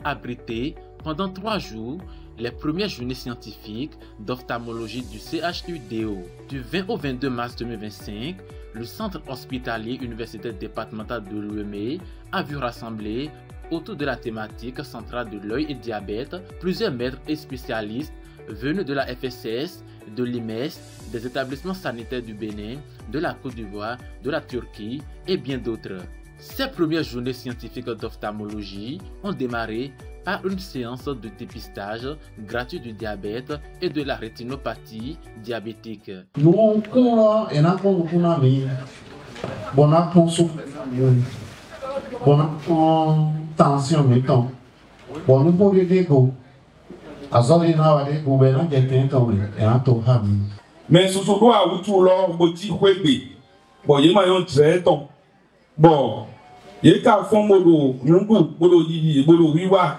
abrité pendant 3 jours les premières journées scientifiques d'ophtalmologie du CHUDO. Du 20 au 22 mars 2025, le centre hospitalier universitaire départemental de l'UEME a vu rassembler autour de la thématique centrale de l'œil et diabète plusieurs maîtres et spécialistes venus de la FSS, de l'IMES, des établissements sanitaires du Bénin, de la Côte d'Ivoire, de la Turquie et bien d'autres. Ces premières journées scientifiques d'ophtalmologie ont démarré par une séance de dépistage gratuit du diabète et de la rétinopathie diabétique. Nous tension mettons. Bon, nous pouvons dire mais ce sont quoi ou tout l'or boti kwebe bon yema yon treton bon yeka fon modo nyungu modo yiyi modo wiwa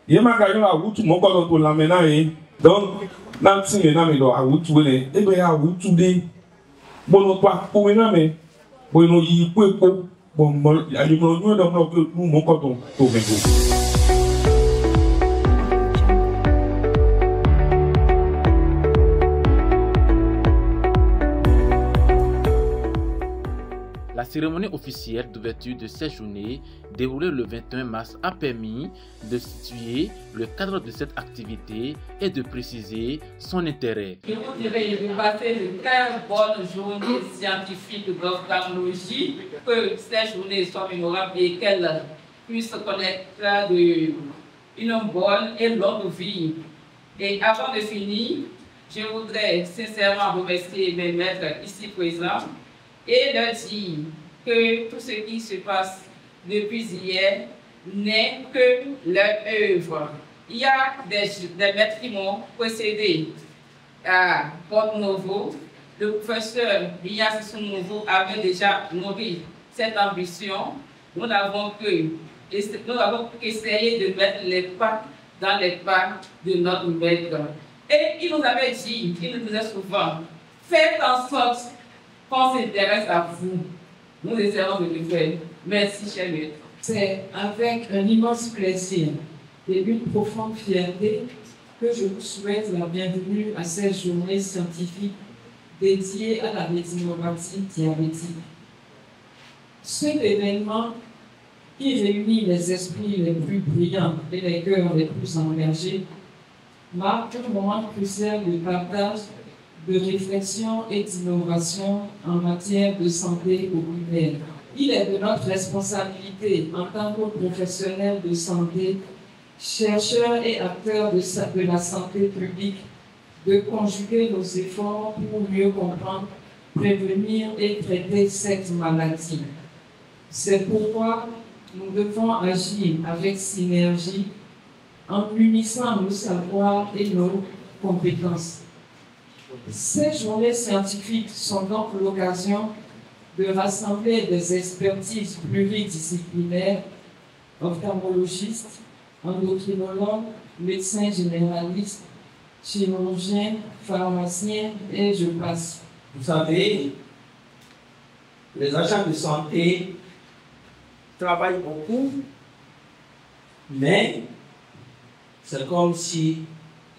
yema ga yon awutu moko don to lamena e donc nan tin na me do awutu le ebe ya awutu de bono pa ko na me bono yi pepo bon ayimo nyo do no ko moko to bego. La cérémonie officielle d'ouverture de ces journées, déroulée le 21 mars, a permis de situer le cadre de cette activité et de préciser son intérêt. Je voudrais passer de très bonnes journées scientifiques d'ophtalmologie, que ces journées soient mémorables et qu'elles puissent connaître une bonne et longue vie. Et avant de finir, je voudrais sincèrement remercier mes maîtres ici présents et leur dire que tout ce qui se passe depuis hier n'est que leur œuvre. Il y a des maîtres qui m'ont précédé à Porte Novo. Le professeur Lias Nouveau avait déjà nourri cette ambition. Nous n'avons qu'essayé de mettre les pas dans les pas de notre maître. Et il nous avait dit, il nous disait souvent, faites en sorte qu'on s'intéresse à vous. Nous essayons de le faire. Merci, cher maître. C'est avec un immense plaisir et une profonde fierté que je vous souhaite la bienvenue à cette journée scientifique dédiée à la rétinopathie diabétique. Cet événement qui réunit les esprits les plus brillants et les cœurs les plus engagés marque un moment crucial de partage, de réflexion et d'innovation en matière de santé oculaire. Il est de notre responsabilité en tant que professionnels de santé, chercheurs et acteurs de la santé publique de conjuguer nos efforts pour mieux comprendre, prévenir et traiter cette maladie. C'est pourquoi nous devons agir avec synergie en unissant nos savoirs et nos compétences. Ces journées scientifiques sont donc l'occasion de rassembler des expertises pluridisciplinaires, ophtalmologistes, endocrinologues, médecins généralistes, chirurgiens, pharmaciens et je passe. Vous savez, les agents de santé travaillent beaucoup, mais c'est comme si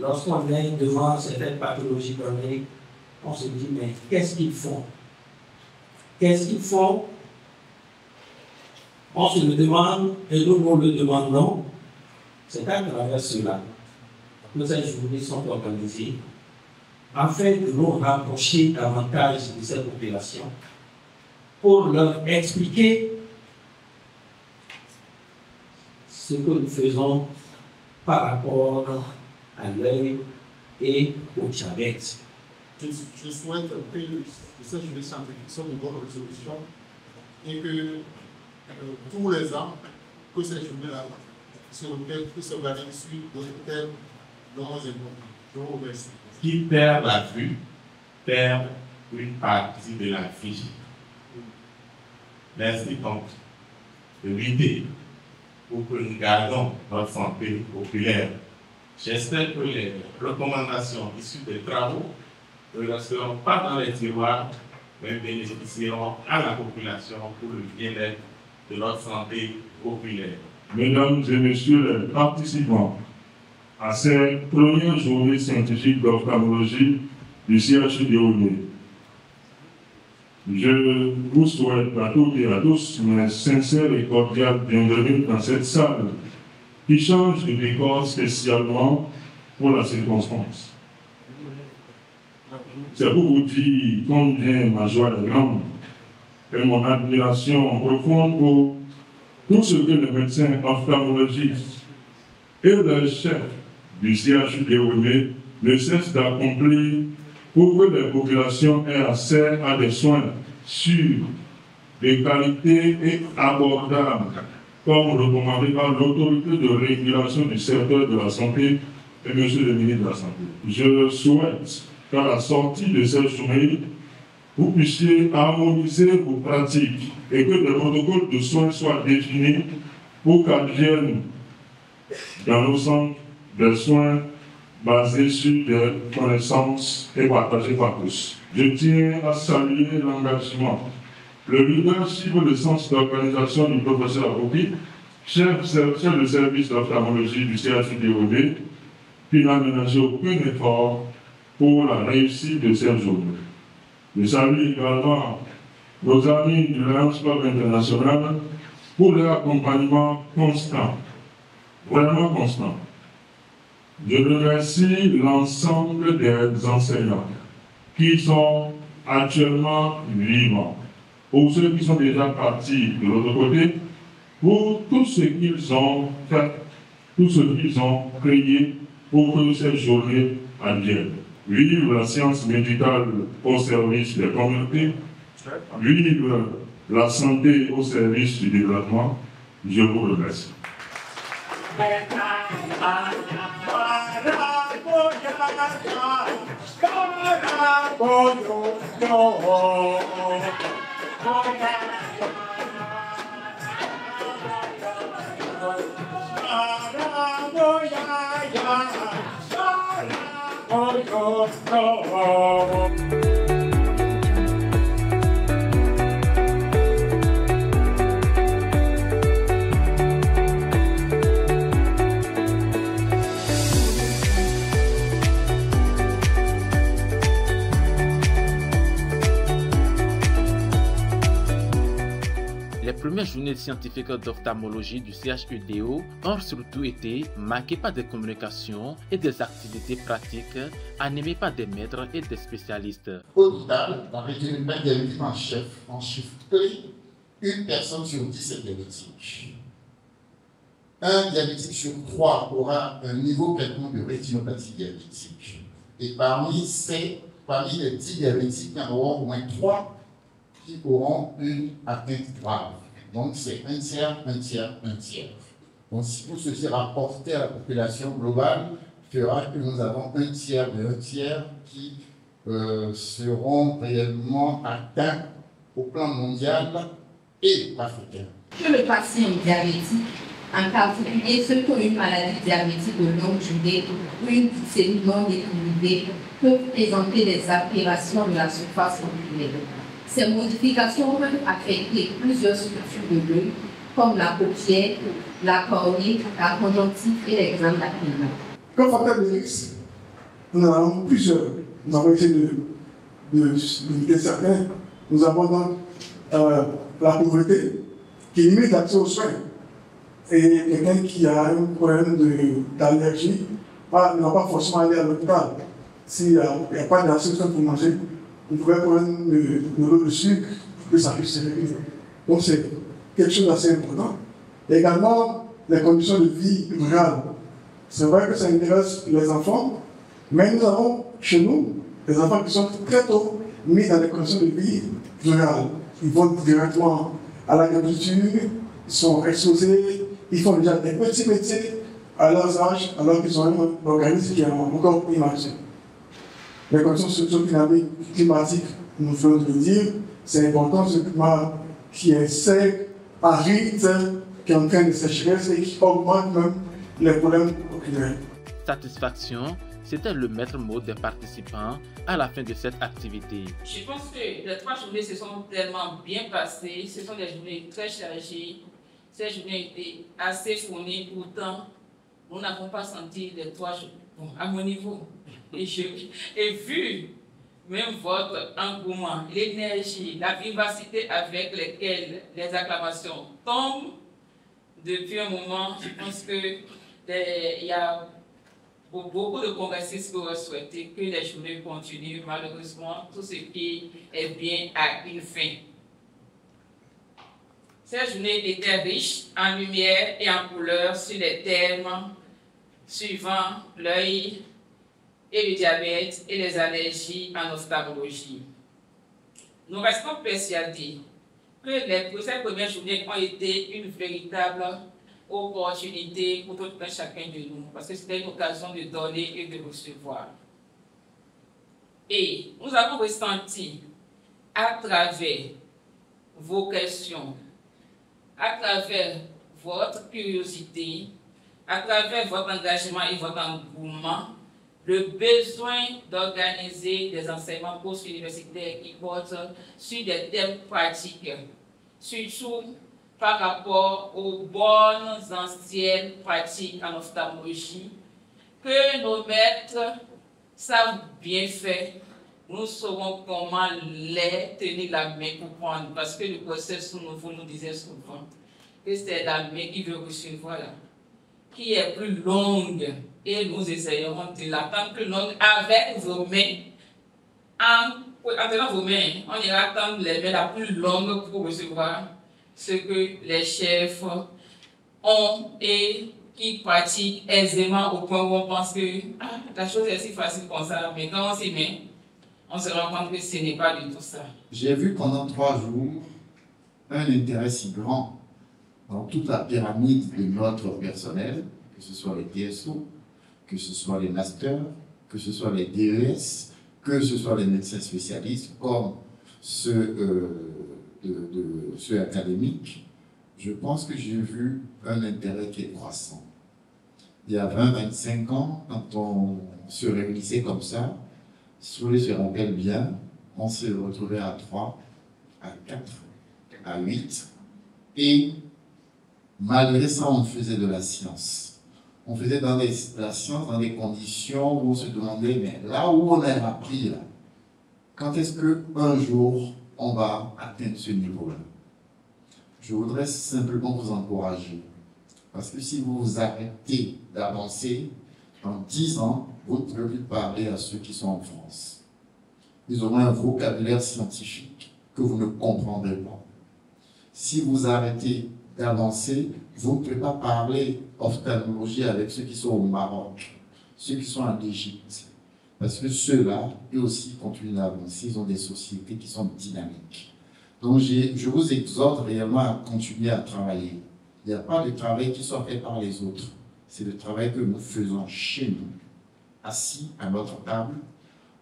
lorsqu'on est devant certaines pathologies chroniques, on se dit, mais qu'est-ce qu'ils font? Qu'est-ce qu'ils font? On se le demande et nous le demandons. C'est à travers cela que ces journées sont organisées afin de nous rapprocher davantage de cette population pour leur expliquer ce que nous faisons par rapport à l'œil et au diabète. Je souhaite que ces journées scientifiques soient une bonne résolution et que tous les ans, que ces journées-là s'organisent sur des thèmes dont nous aimons. Je vous remercie. Qui perd la vue, perd une partie de la vie. Merci donc de lutter pour que nous gardons notre santé oculaire. J'espère que les recommandations issues des travaux ne resteront pas dans les tiroirs, mais bénéficieront à la population pour le bien-être de notre santé oculaire. Mesdames et Messieurs les participants à cette première journée scientifique d'ophtalmologie du CHU de Yaoundé, je vous souhaite à toutes et à tous une sincère et cordiale bienvenue dans cette salle qui change de décor spécialement pour la circonstance. C'est pour vous dire combien ma joie est grande et mon admiration profonde pour tout ce que les médecins ophtalmologistes et les chefs du CHU de Yaoundé ne cessent d'accomplir pour que les populations aient accès à des soins sûrs, de qualité et abordables, comme recommandé par l'autorité de régulation du secteur de la santé et M. le ministre de la Santé. Je souhaite qu'à la sortie de cette journée, vous puissiez harmoniser vos pratiques et que des protocoles de soins soient définis pour qu'adviennent dans nos centres des soins basés sur des connaissances et partagés par tous. Je tiens à saluer l'engagement, le leadership et le sens d'organisation du professeur Aboki, chef de service d'ophtalmologie du CHU de Yaoundé, qui n'a ménagé aucun effort pour la réussite de cette journée. Je salue également nos amis du Lions Club International pour leur accompagnement constant, vraiment constant. Je remercie l'ensemble des enseignants qui sont actuellement vivants, pour ceux qui sont déjà partis de l'autre côté, pour tout ce qu'ils ont fait, tout ce qu'ils ont créé pour que cette journée advienne. Vive la science médicale au service des communautés, vive la santé au service du développement. Je vous remercie. Les premières journées scientifiques d'ophtalmologie du CHUDO ont surtout été marquées par des communications et des activités pratiques animées par des maîtres et des spécialistes. Au total, la région diabétique en chiffre clé, une personne sur 10 est diabétique. Un diabétique sur 3 aura un niveau quelconque de rétinopathie diabétique. Et parmi les 10 diabétiques, il y en aura au moins 3 qui auront une atteinte grave. Donc c'est un tiers, un tiers, un tiers. Donc si tout ceci rapporté à la population globale, fera que nous avons un tiers et un tiers qui seront réellement atteints au plan mondial et africain. Que le patient diabétique, en particulier ceux qui ont une maladie diabétique de longue durée ou une glycémie non équilibrée, peuvent présenter des altérations de la surface oculaire. Ces modifications peuvent affecter plusieurs structures de l'œil, comme la paupière, la cornée, la conjonctive et les glandes lacrymales. Comme facteur de risque, nous en avons plusieurs. Nous avons essayé de limiter certains. Nous avons donc la pauvreté qui limite l'accès aux soins. Et quelqu'un qui a un problème d'allergie ne va pas forcément aller à l'hôpital. S'il n'y a pas d'accès aux soins pour manger, on pourrait prendre de l'eau de sucre pour que ça puisse se réguler. Donc c'est quelque chose d'assez important. Et également, les conditions de vie rurales. C'est vrai que ça intéresse les enfants, mais nous avons chez nous des enfants qui sont très tôt mis dans des conditions de vie rurales. Ils vont directement à l'agriculture, ils sont exposés, ils font déjà des petits métiers à leur âge, alors qu'ils ont un organisme qui est encore imagé. Les conditions socio-climatiques, nous venons de le dire, c'est important, ce climat qui est sec, aride, qui entraîne des sécheresses et qui augmente même les problèmes oculaires. Satisfaction, c'était le maître mot des participants à la fin de cette activité. Je pense que les 3 journées se sont tellement bien passées, ce sont des journées très chargées. Cette journée était assez fournie, pourtant, nous n'avons pas senti les 3 jours. Bon, à mon niveau. Et vu même votre engouement, l'énergie, la vivacité avec lesquelles les acclamations tombent, depuis un moment, je pense qu'il y a beaucoup de congressistes qui auraient souhaité que les journées continuent. Malheureusement, tout ce qui est bien a une fin. Cette journée était riche en lumière et en couleurs sur les thèmes suivant l'œil et le diabète et les allergies en ophtalmologie. Nous restons persuadés que ces premières journées ont été une véritable opportunité pour tout un chacun de nous, parce que c'était une occasion de donner et de recevoir. Et nous avons ressenti à travers vos questions, à travers votre curiosité, à travers votre engagement et votre engouement, le besoin d'organiser des enseignements post-universitaires qui portent sur des thèmes pratiques, surtout par rapport aux bonnes anciennes pratiques en ophtalmologie, que nos maîtres savent bien faire. Nous saurons comment les tenir la main pour prendre, parce que le processus nouveau nous disait souvent que c'est la main qui veut recevoir, qui est plus longue, et nous essayerons de l'attendre plus longue avec vos mains. En tenant vos mains, on ira attendre les mains la plus longue pour recevoir ce que les chefs ont et qui pratiquent aisément au point où on pense que la chose est si facile comme ça, mais quand on s'y met, on se rend compte que ce n'est pas du tout ça. J'ai vu pendant 3 jours un intérêt si grand dans toute la pyramide de notre personnel, que ce soit les TSO, que ce soit les masters, que ce soit les DES, que ce soit les médecins spécialistes, comme ceux académiques. Je pense que j'ai vu un intérêt qui est croissant. Il y a 20-25 ans, quand on se réunissait comme ça, si vous voulez se rappeler bien, on se retrouvait à 3, à 4, à 8, et malgré ça, on faisait de la science. On faisait de la science dans des conditions où on se demandait, mais là où on a appris, là, quand est-ce qu'un jour on va atteindre ce niveau-là? Je voudrais simplement vous encourager, parce que si vous vous arrêtez d'avancer, dans 10 ans, vous ne pourrez plus parler à ceux qui sont en France. Ils auront un vocabulaire scientifique que vous ne comprendrez pas. Si vous arrêtez d'avancer, vous ne pouvez pas parler ophtalmologie avec ceux qui sont au Maroc, ceux qui sont en Égypte. Parce que ceux-là, eux aussi, continuent d'avancer, ils ont des sociétés qui sont dynamiques. Donc, je vous exhorte réellement à continuer à travailler. Il n'y a pas de travail qui soit fait par les autres. C'est le travail que nous faisons chez nous, assis à notre table,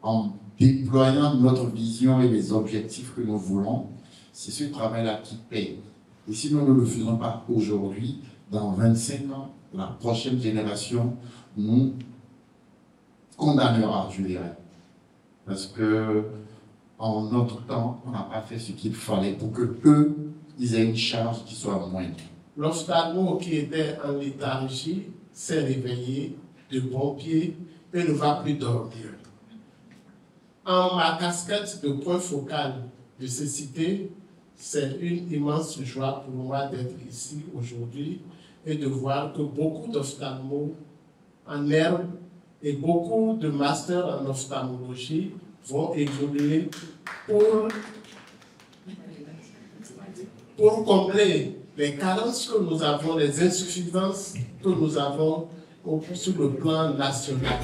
en déployant notre vision et les objectifs que nous voulons. C'est ce travail-là qui paye. Et si nous ne le faisons pas aujourd'hui, dans 25 ans, la prochaine génération nous condamnera, je dirais. Parce que en notre temps, on n'a pas fait ce qu'il fallait pour que eux, ils aient une charge qui soit moindre. L'ophtalmo qui était en léthargie s'est réveillé de bon pied et ne va plus dormir. En ma casquette de point focal de cécité, c'est une immense joie pour moi d'être ici aujourd'hui et de voir que beaucoup d'ophtalmos en herbe et beaucoup de masters en ophtalmologie vont évoluer pour combler les carences que nous avons, les insuffisances que nous avons sur le plan national.